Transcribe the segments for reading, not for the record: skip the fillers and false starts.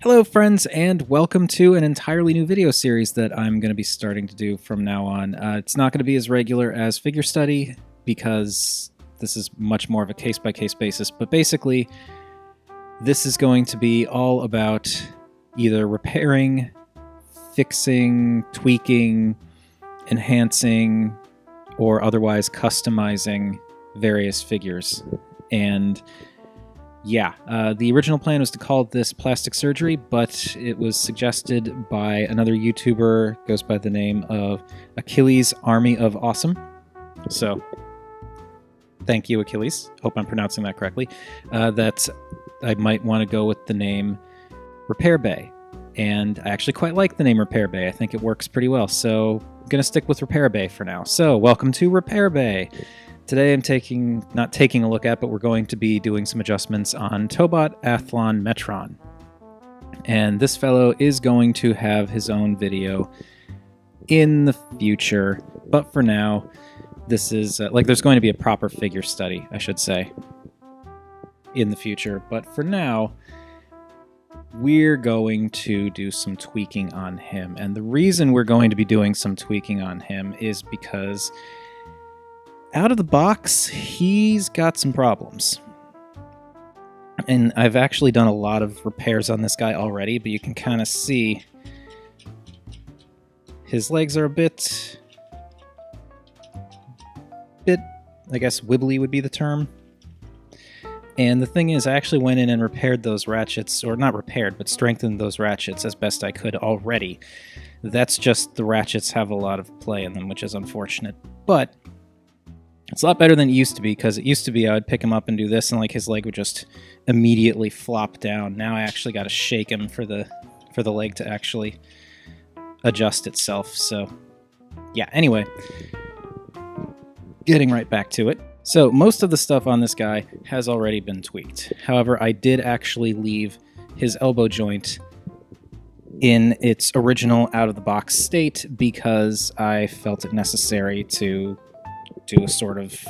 Hello friends, and welcome to an entirely new video series that I'm going to be starting to do from now on. It's not going to be as regular as figure study because this is much more of a case-by-case basis, but basically this is going to be all about either repairing, fixing, tweaking, enhancing, or otherwise customizing various figures. And yeah, the original plan was to call this plastic surgery, but it was suggested by another YouTuber, goes by the name of Achilles Army of Awesome. So, thank you, Achilles. Hope I'm pronouncing that correctly. That I might want to go with the name Repair Bay. And I actually quite like the name Repair Bay. I think it works pretty well. So, I'm going to stick with Repair Bay for now. So, welcome to Repair Bay. Today I'm not taking a look at, but we're going to be doing some adjustments on Tobot Athlon Metron. And this fellow is going to have his own video in the future, but for now, this is, there's going to be a proper figure study, I should say, in the future. But for now, we're going to do some tweaking on him. And the reason we're going to be doing some tweaking on him is because out of the box, he's got some problems. And I've actually done a lot of repairs on this guy already, but you can kind of see his legs are a bit, I guess, wibbly would be the term. And the thing is, I actually went in and repaired those ratchets, or not repaired, but strengthened those ratchets as best I could already. That's just the ratchets have a lot of play in them, which is unfortunate. But it's a lot better than it used to be, because it used to be I would pick him up and do this, and like his leg would just immediately flop down. Now I actually got to shake him for the leg to actually adjust itself. So yeah, anyway, getting right back to it. So most of the stuff on this guy has already been tweaked. However, I did actually leave his elbow joint in its original out-of-the-box state because I felt it necessary to do a sort of,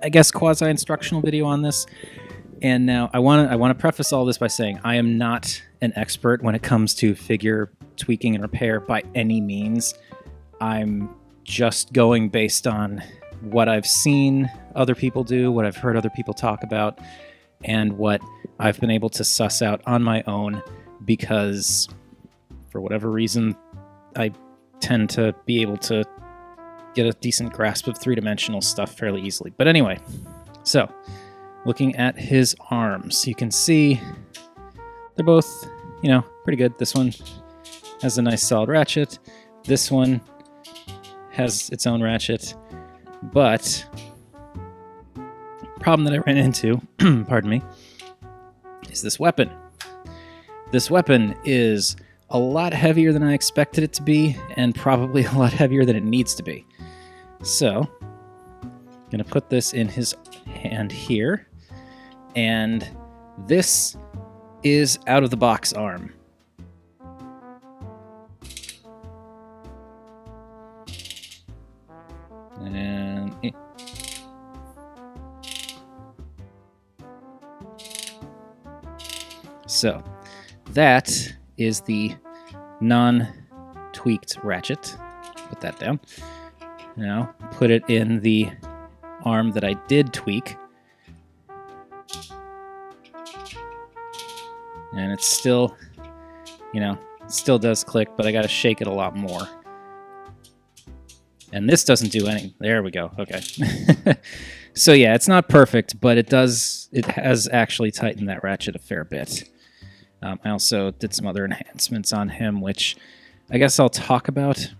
I guess, quasi-instructional video on this. And now I want to preface all this by saying I am not an expert when it comes to figure tweaking and repair by any means. I'm just going based on what I've seen other people do, what I've heard other people talk about, and what I've been able to suss out on my own, because for whatever reason I tend to be able to get a decent grasp of three-dimensional stuff fairly easily. But anyway, so looking at his arms, you can see they're both, pretty good. This one has a nice solid ratchet. This one has its own ratchet. But problem that I ran into, pardon me, is this weapon. This weapon is a lot heavier than I expected it to be, and probably a lot heavier than it needs to be. So, I'm going to put this in his hand here, and this is out-of-the-box arm. And so, that is the non-tweaked ratchet. Put that down. Now, put it in the arm that I did tweak. And it's still, still does click, but I got to shake it a lot more. And this doesn't do any. There we go. Okay. So yeah, it's not perfect, but it has actually tightened that ratchet a fair bit. I also did some other enhancements on him, which I guess I'll talk about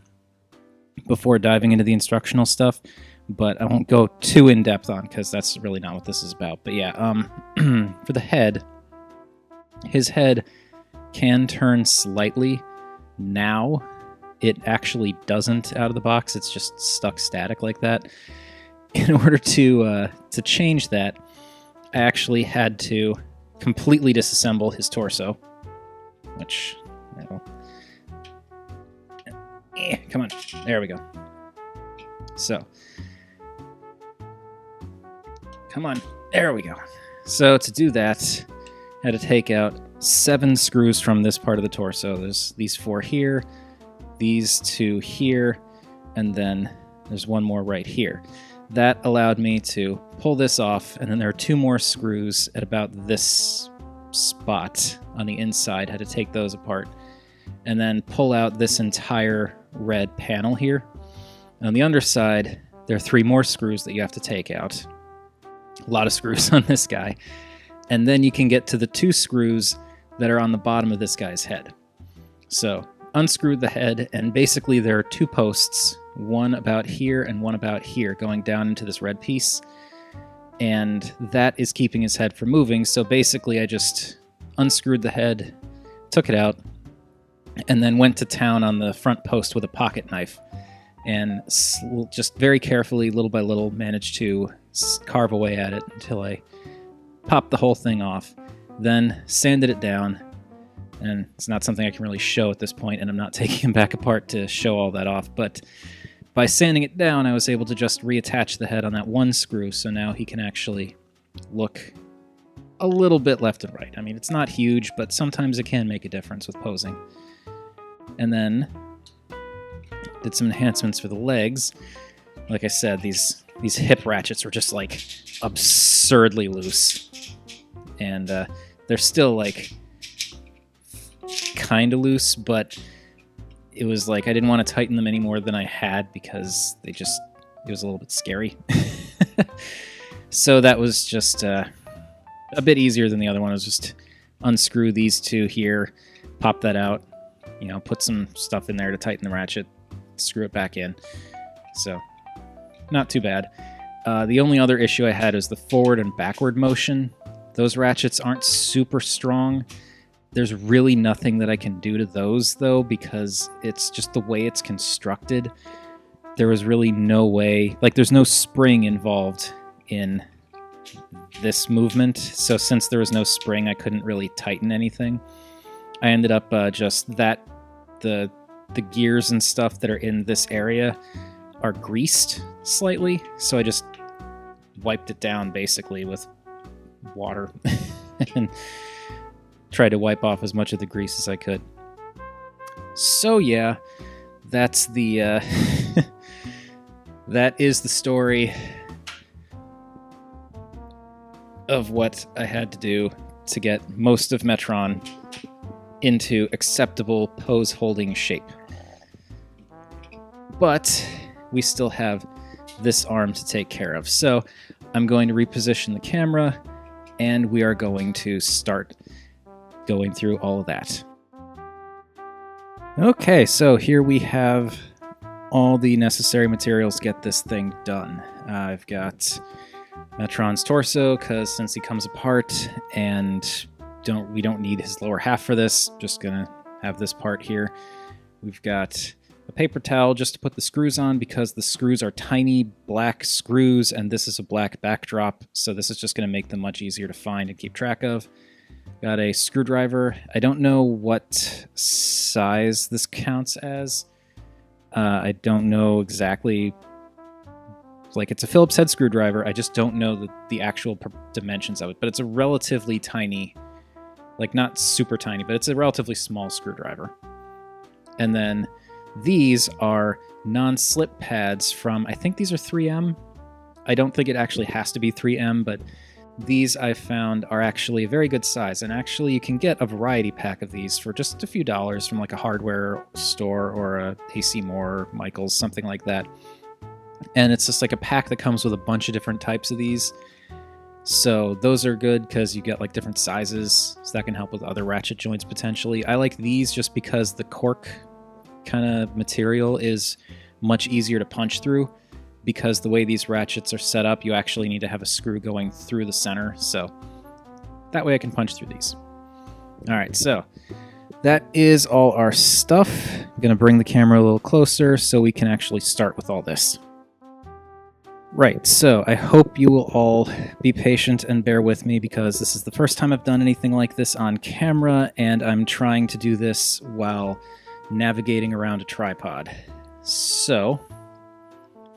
before diving into the instructional stuff, but I won't go too in-depth on, because that's really not what this is about. But yeah, for the head, his head can turn slightly. Now it actually doesn't out of the box. It's just stuck static like that. In order to change that, I actually had to completely disassemble his torso, which, come on, there we go. So, come on, there we go. So to do that, had to take out 7 screws from this part of the torso. There's these 4 here, these 2 here, and then there's 1 more right here. That allowed me to pull this off, and then there are 2 more screws at about this spot on the inside. Had to take those apart, and then pull out this entire red panel here. And on the underside, there are 3 more screws that you have to take out. A lot of screws on this guy. And then you can get to the 2 screws that are on the bottom of this guy's head. So, unscrewed the head, and basically there are 2 posts, one about here and one about here, going down into this red piece. And that is keeping his head from moving, so basically I just unscrewed the head, took it out, and then went to town on the front post with a pocket knife. And just very carefully, little by little, managed to carve away at it until I popped the whole thing off. Then sanded it down, and it's not something I can really show at this point, and I'm not taking him back apart to show all that off, but by sanding it down, I was able to just reattach the head on that 1 screw, so now he can actually look a little bit left and right. I mean, it's not huge, but sometimes it can make a difference with posing. And then did some enhancements for the legs. Like I said, these hip ratchets were just like absurdly loose, and they're still like kind of loose, but it was like I didn't want to tighten them any more than I had because it was a little bit scary. So that was just a bit easier than the other one. It was just unscrew these 2 here, pop that out, put some stuff in there to tighten the ratchet, screw it back in. So not too bad. The only other issue I had is the forward and backward motion. Those ratchets aren't super strong. There's really nothing that I can do to those, though, because it's just the way it's constructed. There was really no way... there's no spring involved in this movement, so since there was no spring, I couldn't really tighten anything. I ended up the gears and stuff that are in this area are greased slightly, so I just wiped it down, basically, with water, and tried to wipe off as much of the grease as I could. So yeah, that's the that is the story of what I had to do to get most of Metron into acceptable pose-holding shape. But we still have this arm to take care of. So I'm going to reposition the camera, and we are going to start going through all of that. Okay, so here we have all the necessary materials to get this thing done. I've got Metron's torso, because since he comes apart, and we don't need his lower half for this, just gonna have this part here. We've got a paper towel just to put the screws on, because the screws are tiny black screws, and this is a black backdrop, so this is just gonna make them much easier to find and keep track of. Got a screwdriver. I don't know what size this counts as. I don't know exactly. It's a Phillips head screwdriver. I just don't know the actual dimensions of it. But it's a relatively tiny, not super tiny, but it's a relatively small screwdriver. And then these are non-slip pads from, I think these are 3M. I don't think it actually has to be 3M, but these I found are actually a very good size, and actually you can get a variety pack of these for just a few dollars from a hardware store or a AC Moore, Michaels, something like that. And it's just a pack that comes with a bunch of different types of these. So those are good because you get different sizes, so that can help with other ratchet joints potentially. I like these just because the cork kind of material is much easier to punch through, because the way these ratchets are set up, you actually need to have a screw going through the center, so that way I can punch through these. All right, so that is all our stuff. I'm going to bring the camera a little closer so we can actually start with all this. Right, so I hope you will all be patient and bear with me, because this is the first time I've done anything like this on camera, and I'm trying to do this while navigating around a tripod. So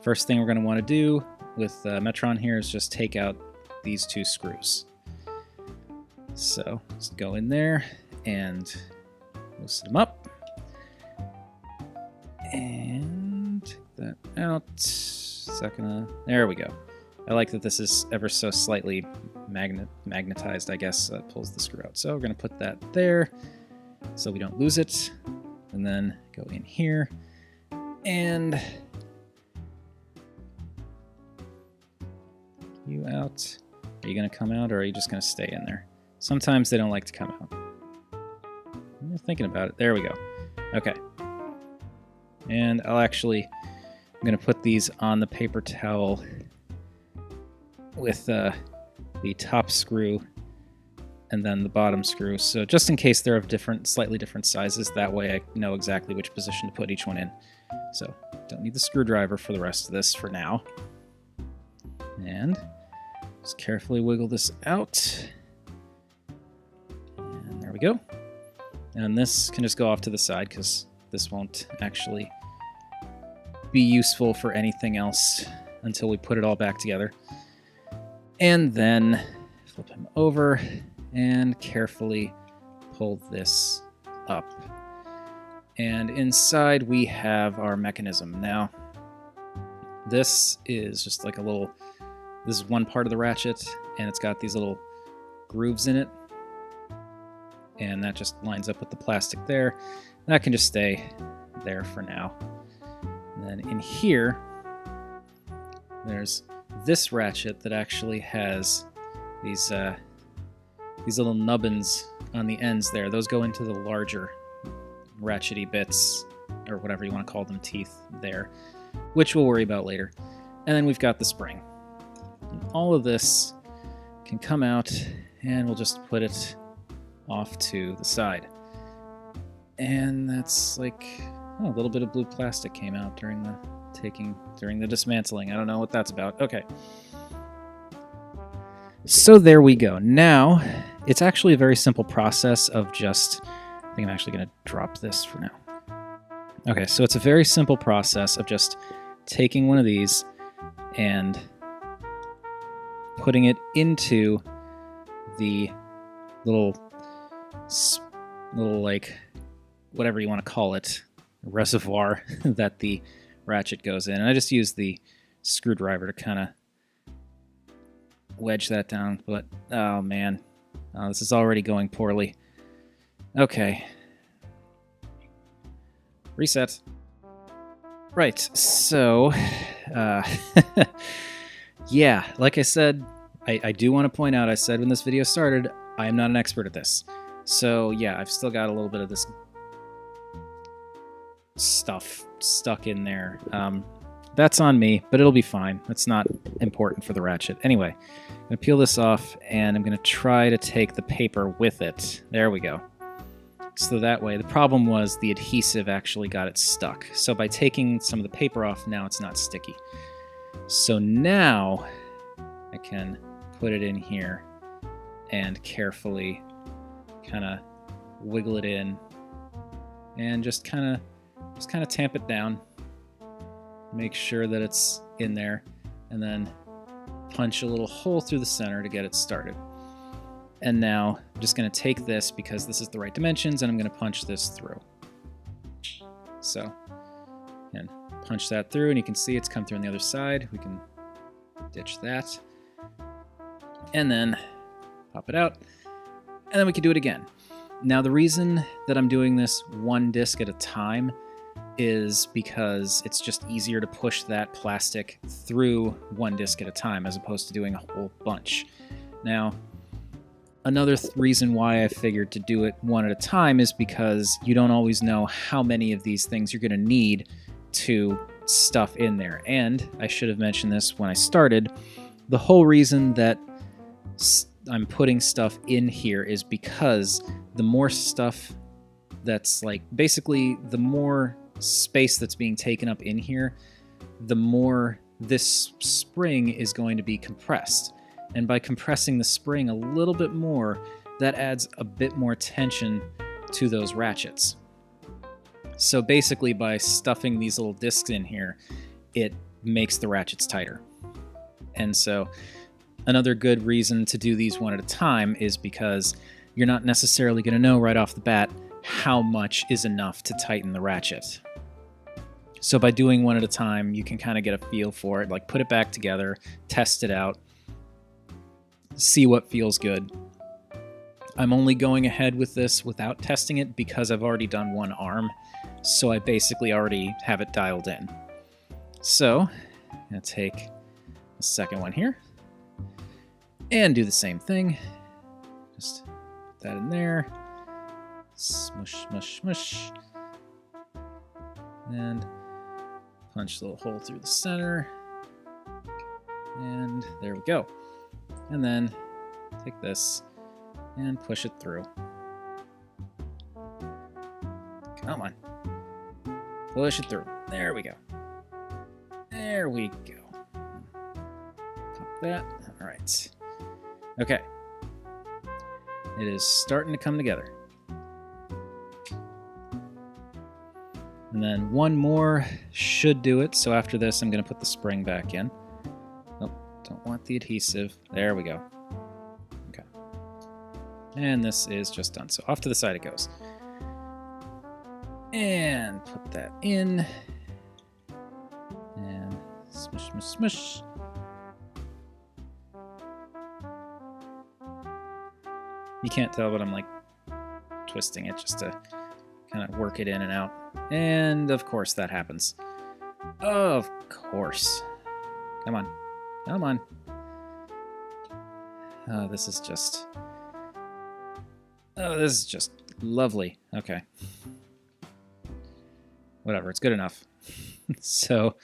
first thing we're going to want to do with Metron here is just take out these 2 screws. So just go in there and loosen them up. And take that out. There we go. I like that this is ever so slightly magnetized, I guess. Pulls the screw out. So we're going to put that there so we don't lose it. And then go in here. And you out. Are you going to come out, or are you just going to stay in there? Sometimes they don't like to come out. I'm thinking about it. There we go. Okay. And I'm going to put these on the paper towel with the top screw and then the bottom screw. So just in case they're of slightly different sizes, that way I know exactly which position to put each one in. So don't need the screwdriver for the rest of this for now. And just carefully wiggle this out. And there we go. And this can just go off to the side because this won't actually be useful for anything else until we put it all back together. And then flip him over and carefully pull this up. And inside we have our mechanism. Now, this is just like this is one part of the ratchet, and it's got these little grooves in it. And that just lines up with the plastic there. That can just stay there for now. And then in here, there's this ratchet that actually has these little nubbins on the ends there. Those go into the larger ratchety bits, or whatever you want to call them, teeth there, which we'll worry about later. And then we've got the spring. And all of this can come out, and we'll just put it off to the side. And that's like a little bit of blue plastic came out during the dismantling. I don't know what that's about. Okay. So there we go. Now, it's actually a very simple process of just, I think I'm actually going to drop this for now. Okay, so it's a very simple process of just taking one of these and putting it into the little like, whatever you want to call it, reservoir that the ratchet goes in. And I just use the screwdriver to kind of wedge that down, but oh man, this is already going poorly. Okay. Reset. Right, so yeah, like I said, I do want to point out, I said when this video started, I am not an expert at this. So yeah, I've still got a little bit of this stuff stuck in there. That's on me, but it'll be fine. That's not important for the ratchet. Anyway, I'm going to peel this off, and I'm going to try to take the paper with it. There we go. So that way, the problem was the adhesive actually got it stuck. So by taking some of the paper off, now it's not sticky. So now I can put it in here and carefully kind of wiggle it in and just kind of tamp it down. Make sure that it's in there, and then punch a little hole through the center to get it started. And now I'm just going to take this, because this is the right dimensions, and I'm going to punch this through. So, and punch that through, and you can see it's come through on the other side. We can ditch that. And then pop it out, and then we can do it again. Now, the reason that I'm doing this one disc at a time is because it's just easier to push that plastic through one disc at a time as opposed to doing a whole bunch. Now, another reason why I figured to do it one at a time is because you don't always know how many of these things you're going to need to stuff in there. And I should have mentioned this when I started. The whole reason that I'm putting stuff in here is because the more stuff that's like, basically the more space that's being taken up in here, the more this spring is going to be compressed. And by compressing the spring a little bit more, that adds a bit more tension to those ratchets. So basically, by stuffing these little discs in here, it makes the ratchets tighter. And so Another good reason to do these one at a time is because you're not necessarily going to know right off the bat how much is enough to tighten the ratchet. So by doing one at a time, you can kind of get a feel for it, like put it back together, test it out, see what feels good. I'm only going ahead with this without testing it because I've already done one arm, so I basically already have it dialed in. So I'm going to take the second one here and do the same thing. Just put that in there. Smush, smush, smush. And punch a little hole through the center. And there we go. And then take this and push it through. Come on. Push it through. There we go. There we go. Pop that. All right. Okay. It is starting to come together. And then one more should do it. So after this, I'm going to put the spring back in. Nope, don't want the adhesive. There we go. Okay. And this is just done. So off to the side it goes. And put that in. And smush, smush, smush. You can't tell, but I'm like twisting it just to kind of work it in and out. And of course that happens. Of course. Come on. Come on. Oh, this is just lovely. Okay. Whatever, it's good enough. So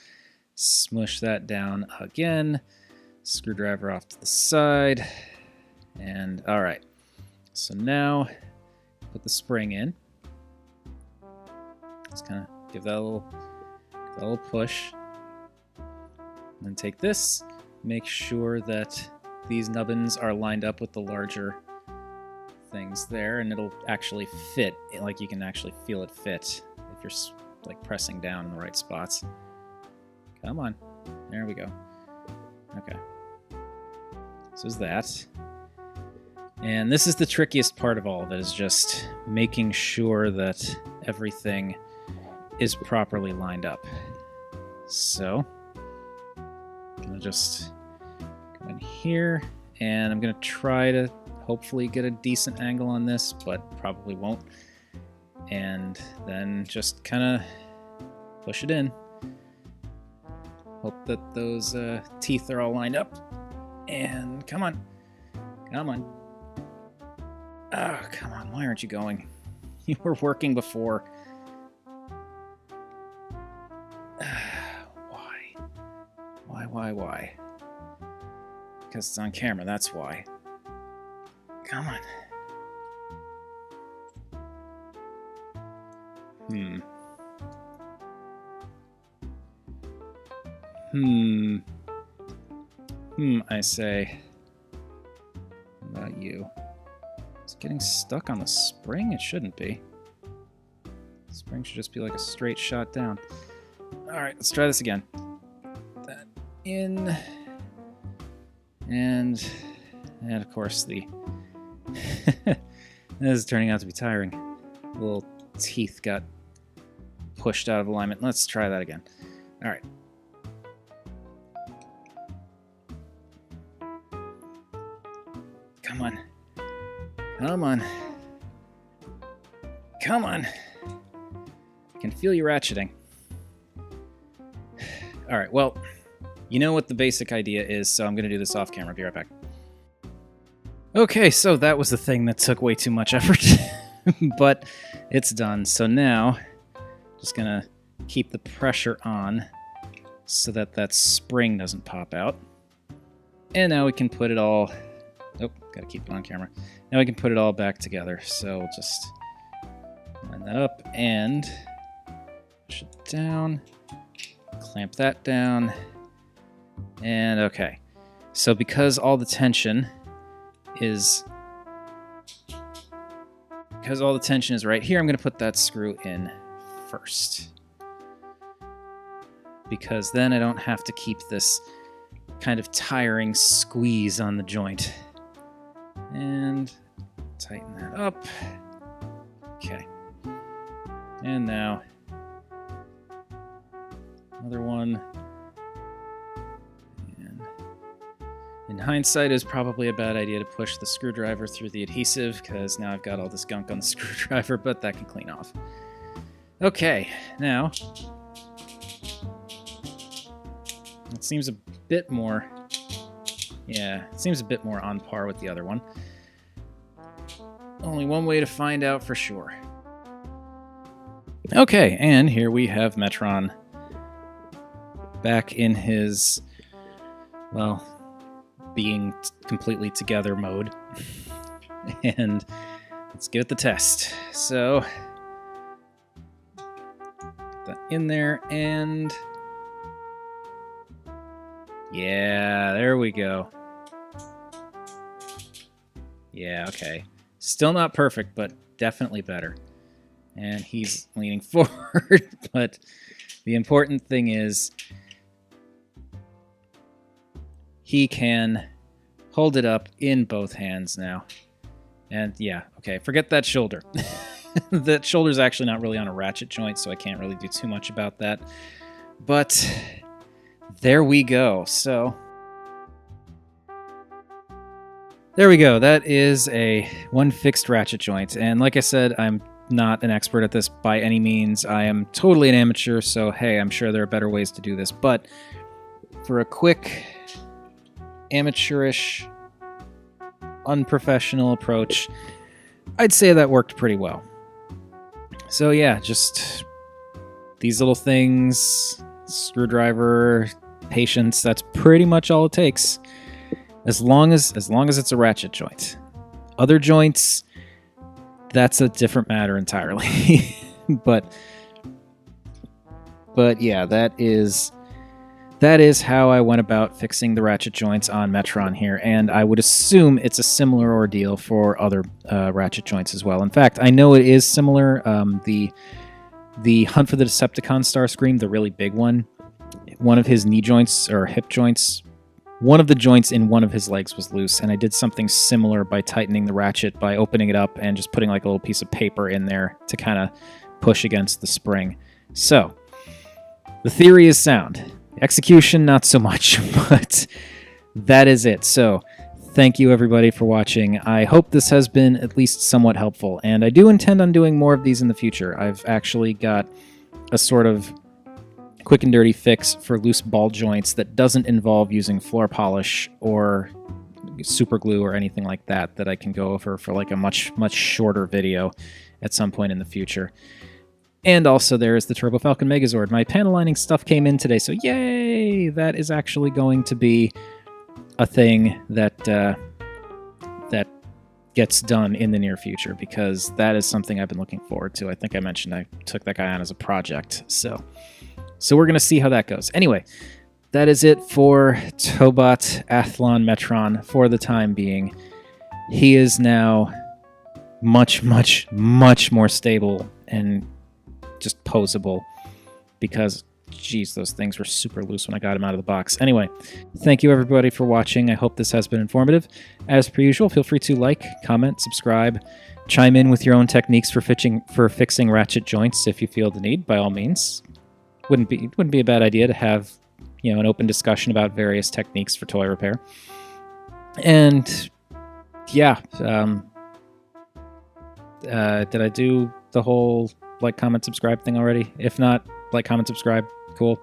smush that down again. Screwdriver off to the side. And all right. So now put the spring in. Just kind of give that a little push. And then take this, make sure that these nubbins are lined up with the larger things there, and it'll actually fit. Like you can actually feel it fit if you're like pressing down in the right spots. Come on. There we go. Okay. So is that. And this is the trickiest part of all of it, is just making sure that everything is properly lined up. So I'm gonna just go in here, and I'm gonna try to hopefully get a decent angle on this, but probably won't. And then just kind of push it in. Hope that those teeth are all lined up. And come on. Come on. Oh, come on. Why aren't you going? You were working before. Why? Because it's on camera, that's why. Come on. I say. What about you? It's getting stuck on the spring? It shouldn't be. The spring should just be like a straight shot down. Alright, let's try this again. That in. And of course the... This is turning out to be tiring. The little teeth got pushed out of alignment. Let's try that again. Alright. Come on. Come on. Come on. I can feel you ratcheting. Alright, well, you know what the basic idea is, so I'm going to do this off camera. Be right back. Okay, so that was the thing that took way too much effort. But it's done. So now, just going to keep the pressure on so that that spring doesn't pop out. And now we can put it all... Oh, got to keep it on camera. Now we can put it all back together. So we'll just line that up and push it down. Clamp that down. And okay. So because all the tension is right here, I'm going to put that screw in first. Because then I don't have to keep this kind of tiring squeeze on the joint. And tighten that up. Okay. And now another one. And in hindsight, it was probably a bad idea to push the screwdriver through the adhesive, because now I've got all this gunk on the screwdriver, but that can clean off. Okay, now it seems a bit more, yeah, it seems a bit more on par with the other one. Only one way to find out for sure. Okay, and here we have Metron back in his, well, being completely together mode. And let's give it the test. So, put that in there, and yeah, there we go. Yeah, okay. Still not perfect, but definitely better. And he's leaning forward, but the important thing is he can hold it up in both hands now. And yeah, okay, forget that shoulder. That shoulder's actually not really on a ratchet joint, so I can't really do too much about that. But there we go. So there we go. That is one fixed ratchet joint. And like I said, I'm not an expert at this by any means. I am totally an amateur, so hey, I'm sure there are better ways to do this. But for a quick, amateurish, unprofessional approach, I'd say that worked pretty well. So yeah, just these little things, screwdriver, patience, that's pretty much all it takes. As long as it's a ratchet joint. Other joints, that's a different matter entirely. but yeah, that is how I went about fixing the ratchet joints on Metron here, and I would assume it's a similar ordeal for other ratchet joints as well. In fact, I know it is similar. The Hunt for the Decepticon Starscream, the really big one, one of his knee joints or hip joints, one of the joints in one of his legs was loose, and I did something similar by tightening the ratchet by opening it up and just putting like a little piece of paper in there to kind of push against the spring. So, the theory is sound. Execution, not so much, but that is it. So, thank you everybody for watching. I hope this has been at least somewhat helpful, and I do intend on doing more of these in the future. I've actually got a sort of quick and dirty fix for loose ball joints that doesn't involve using floor polish or super glue or anything like that I can go over for like a much shorter video at some point in the future. And also there is the Turbo Falcon Megazord. My panel lining stuff came in today, so yay! That is actually going to be a thing that that gets done in the near future, because that is something I've been looking forward to. I think I mentioned I took that guy on as a project, so we're going to see how that goes. Anyway, that is it for Tobot Athlon Metron for the time being. He is now much more stable and just posable, because, geez, those things were super loose when I got him out of the box. Anyway, thank you everybody for watching. I hope this has been informative. As per usual, feel free to like, comment, subscribe, chime in with your own techniques for fixing ratchet joints if you feel the need, by all means. Wouldn't be a bad idea to have, you know, an open discussion about various techniques for toy repair. And yeah, did I do the whole like, comment, subscribe thing already? If not, like, comment, subscribe. Cool.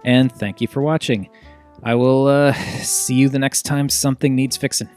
And thank you for watching. I will see you the next time something needs fixing.